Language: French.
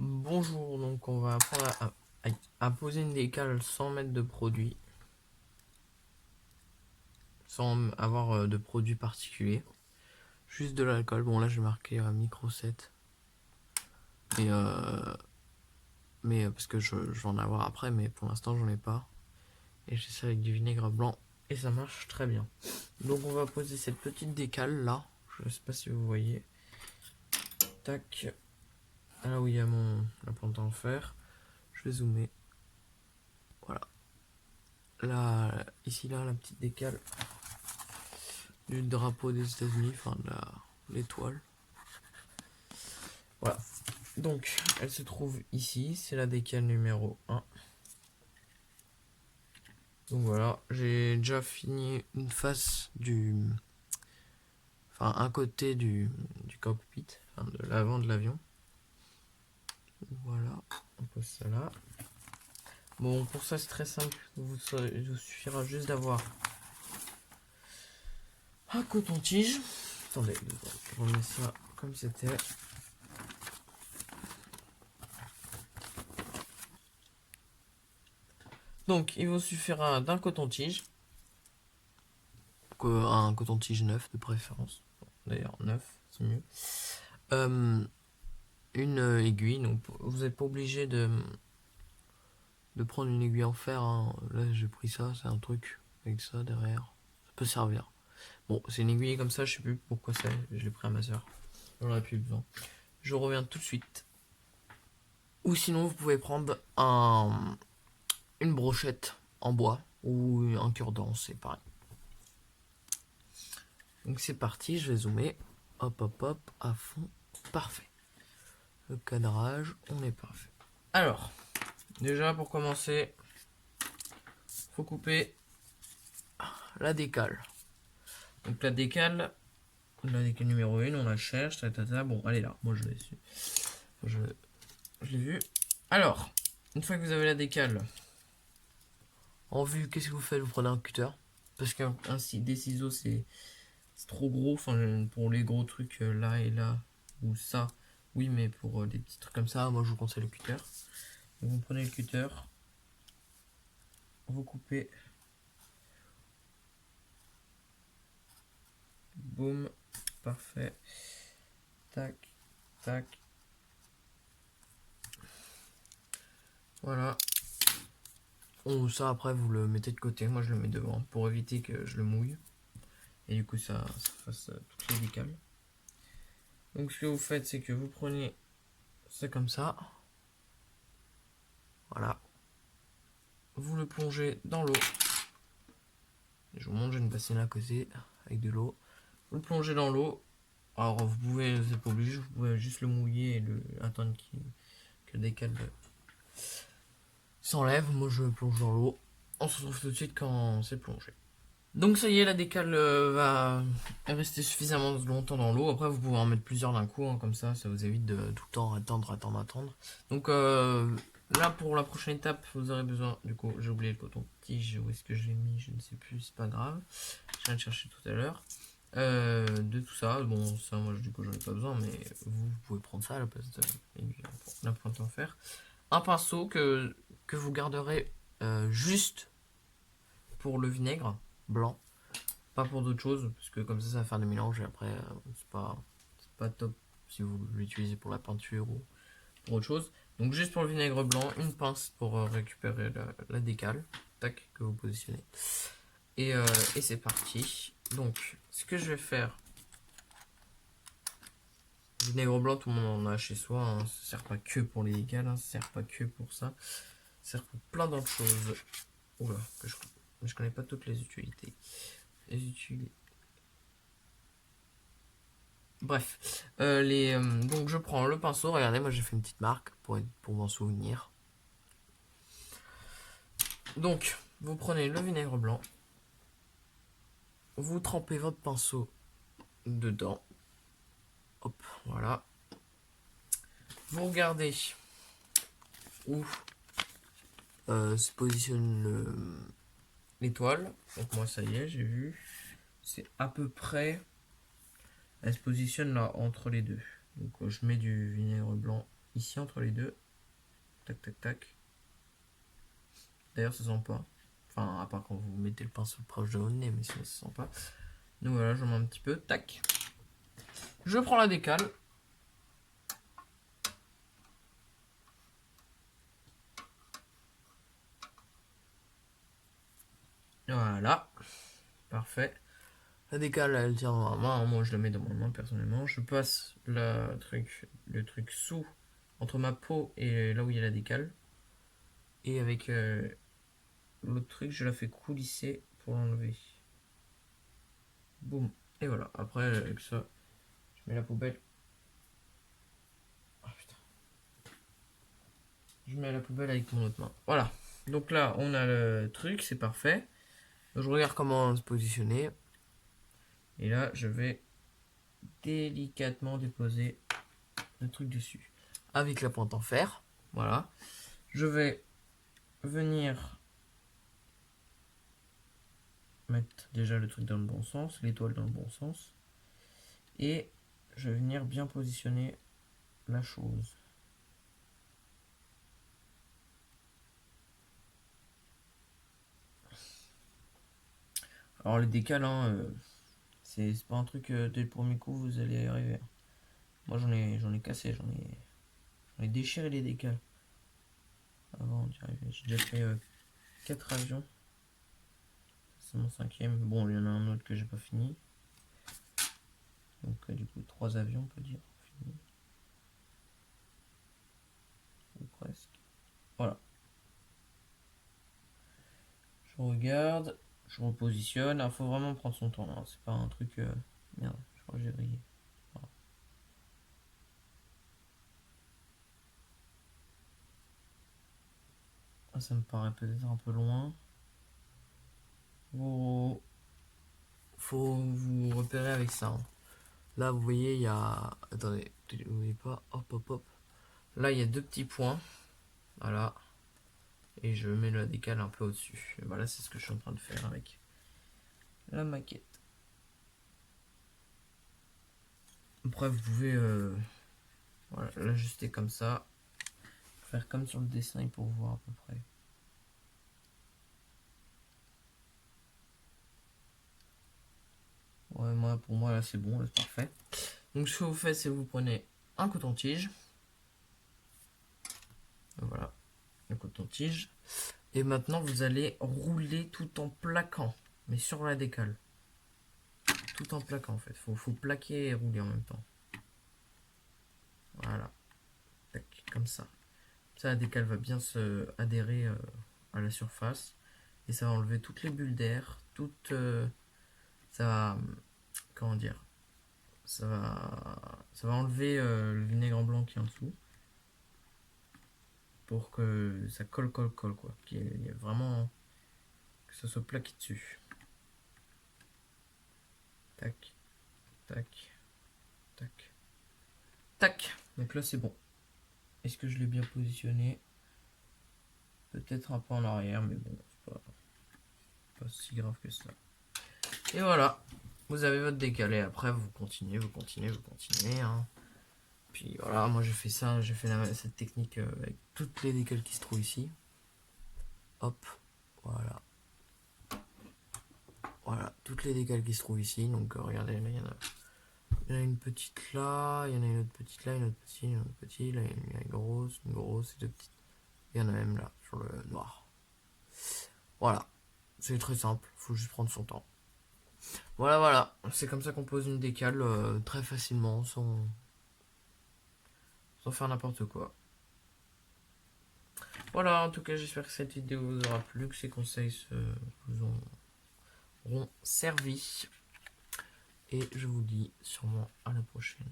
Bonjour, donc on va apprendre à poser une décale sans mettre de produit, sans avoir de produit particulier. Juste de l'alcool. Bon là j'ai marqué micro 7. Mais, parce que je vais en avoir après, mais pour l'instant j'en ai pas. Et j'ai ça avec du vinaigre blanc et ça marche très bien. Donc on va poser cette petite décale là. Je sais pas si vous voyez. Tac. Là où il y a la plante en fer. Je vais zoomer. Voilà. Là, ici là, la petite décale du drapeau des États-Unis, enfin de l'étoile. Voilà. Donc, elle se trouve ici, c'est la décale numéro 1. Donc voilà, j'ai déjà fini une face enfin un côté du cockpit, enfin de l'avant de l'avion. Voilà, on pose ça là. Bon, pour ça c'est très simple, il vous suffira juste d'avoir un coton-tige. Attendez, je remets ça comme c'était. Donc, il vous suffira d'un coton-tige, un coton-tige neuf de préférence. D'ailleurs, neuf, c'est mieux. Une aiguille, donc vous n'êtes pas obligé de prendre une aiguille en fer. Hein. Là, j'ai pris ça, c'est un truc avec ça derrière. Ça peut servir. Bon, c'est une aiguille comme ça, je sais plus pourquoi c'est. Je l'ai pris à ma soeur. J'en aurais plus besoin. Je reviens tout de suite. Ou sinon, vous pouvez prendre une brochette en bois ou un cure-dent, c'est pareil. Donc c'est parti, je vais zoomer. Hop, hop, hop, à fond. Parfait. Le cadrage, on est parfait. Alors, déjà pour commencer, faut couper la décale. Donc la décale numéro 1, on la cherche. Bon, elle est là. Moi je l'ai su. Je l'ai vu. Alors, une fois que vous avez la décale en vue, qu'est-ce que vous faites? Vous prenez un cutter. Parce qu'un des ciseaux, c'est trop gros. Enfin, pour les gros trucs là et là, ou ça, oui, mais pour des petits trucs comme ça, moi je vous conseille le cutter. Donc, vous prenez le cutter, vous coupez. Boum, parfait. Tac, tac. Voilà. Ça après vous le mettez de côté. Moi je le mets devant pour éviter que je le mouille. Et du coup ça fasse toutes les décales. Donc ce que vous faites c'est que vous prenez ça comme ça. Voilà. Vous le plongez dans l'eau. Je vous montre, j'ai une bassine à côté avec de l'eau. Vous le plongez dans l'eau. Alors vous pouvez, vous n'êtes pas obligé, vous pouvez juste le mouiller et attendre que le décale s'enlève. Moi je plonge dans l'eau. On se retrouve tout de suite quand c'est plongé. Donc ça y est, la décale va rester suffisamment longtemps dans l'eau. Après vous pouvez en mettre plusieurs d'un coup, hein, comme ça vous évite de tout le temps attendre. Donc là pour la prochaine étape, vous aurez besoin, du coup j'ai oublié le coton-tige, où est-ce que je l'ai mis, je ne sais plus, c'est pas grave. Je viens de chercher tout à l'heure. De tout ça, bon ça moi du coup j'en ai pas besoin, mais vous pouvez prendre ça à la place de la pointe en fer. Un pinceau que vous garderez juste pour le vinaigre blanc, pas pour d'autres choses, parce que comme ça va faire des mélanges et après c'est pas top si vous l'utilisez pour la peinture ou pour autre chose. Donc juste pour le vinaigre blanc, une pince pour récupérer la décale, tac, que vous positionnez. Et c'est parti. Donc ce que je vais faire, vinaigre blanc, tout le monde en a chez soi, hein. Ça sert pas que pour les décales, hein. Ça sert pas que pour ça, ça sert pour plein d'autres choses. Oula, je connais pas toutes les utilités. Bref, donc je prends le pinceau. Regardez, moi j'ai fait une petite marque pour m'en souvenir. Donc, vous prenez le vinaigre blanc, vous trempez votre pinceau dedans. Hop, voilà. Vous regardez où se positionne l'étoile. Donc moi ça y est, j'ai vu. C'est à peu près. Elle se positionne là entre les deux. Donc je mets du vinaigre blanc ici entre les deux. Tac, tac, tac. D'ailleurs, ça sent pas. Enfin, à part quand vous mettez le pinceau proche de votre nez, mais sinon ça sent pas. Donc voilà, je mets un petit peu. Tac. Je prends la décale. Voilà. Parfait. La décale, elle tient dans ma main. Moi, je la mets dans ma main personnellement. Je passe le truc sous, entre ma peau et là où il y a la décale. Et avec l'autre truc, je la fais coulisser pour l'enlever. Boum. Et voilà. Après, avec ça, je mets la poubelle. Oh, putain. Je mets à la poubelle avec mon autre main. Voilà. Donc là, on a le truc, c'est parfait. Je regarde comment se positionner. Et là, je vais délicatement déposer le truc dessus. Avec la pointe en fer. Voilà. Je vais venir mettre déjà le truc dans le bon sens, l'étoile dans le bon sens. Et je vais venir bien positionner la chose. Alors les décales, hein, c'est pas un truc dès le premier coup vous allez y arriver. Moi j'en ai cassé, j'en ai déchiré les décales avant d'y arriver. J'ai déjà fait 4 avions. C'est mon 5e. Bon, il y en a un autre que j'ai pas fini. Donc du coup 3 avions on peut dire. Fini. Ou presque. Voilà. Je regarde, je repositionne. Il faut vraiment prendre son temps. Hein. C'est pas un truc... Merde, je crois que j'ai brillé. Voilà. Ah, ça me paraît peut-être un peu loin. Faut vous repérer avec ça. Hein. Là, vous voyez, il y a... Attendez, vous voyez pas. Hop, hop, hop. Là, il y a 2 petits points. Voilà. Et je mets la décale un peu au-dessus. Et voilà, c'est ce que je suis en train de faire avec la maquette. Après, vous pouvez voilà, l'ajuster comme ça. Faire comme sur le dessin pour voir à peu près. Ouais, moi, pour moi, là, c'est bon, là, c'est parfait. Donc, ce que vous faites, c'est que vous prenez un coton-tige. Voilà, le coton-tige. Et maintenant, vous allez rouler tout en plaquant, mais sur la décale. Tout en plaquant, en fait. Faut plaquer et rouler en même temps. Voilà. Tac, comme ça. Ça, la décale va bien se adhérer à la surface. Et ça va enlever toutes les bulles d'air. Ça va... Comment dire, ça va enlever le vinaigre blanc qui est en dessous pour que ça colle quoi, qu'il y ait vraiment que ça soit plaqué dessus. Tac, tac, tac, tac. Donc là c'est bon. Est-ce que je l'ai bien positionné? Peut-être un peu en arrière, mais bon, c'est pas si grave que ça. Et voilà, vous avez votre décalé. Après vous continuez, hein. Puis voilà, moi j'ai fait ça, j'ai fait cette technique avec toutes les décales qui se trouvent ici. Hop, voilà. Voilà, toutes les décales qui se trouvent ici. Donc regardez, là, il y en a une petite là, il y en a une autre petite là, une autre petite, une autre petite, là, il y en a une grosse et 2 petites. Il y en a même là, sur le noir. Voilà, c'est très simple, faut juste prendre son temps. Voilà, c'est comme ça qu'on pose une décale très facilement, sans faire n'importe quoi. Voilà, en tout cas, j'espère que cette vidéo vous aura plu, que ces conseils vous auront servi. Et je vous dis sûrement à la prochaine.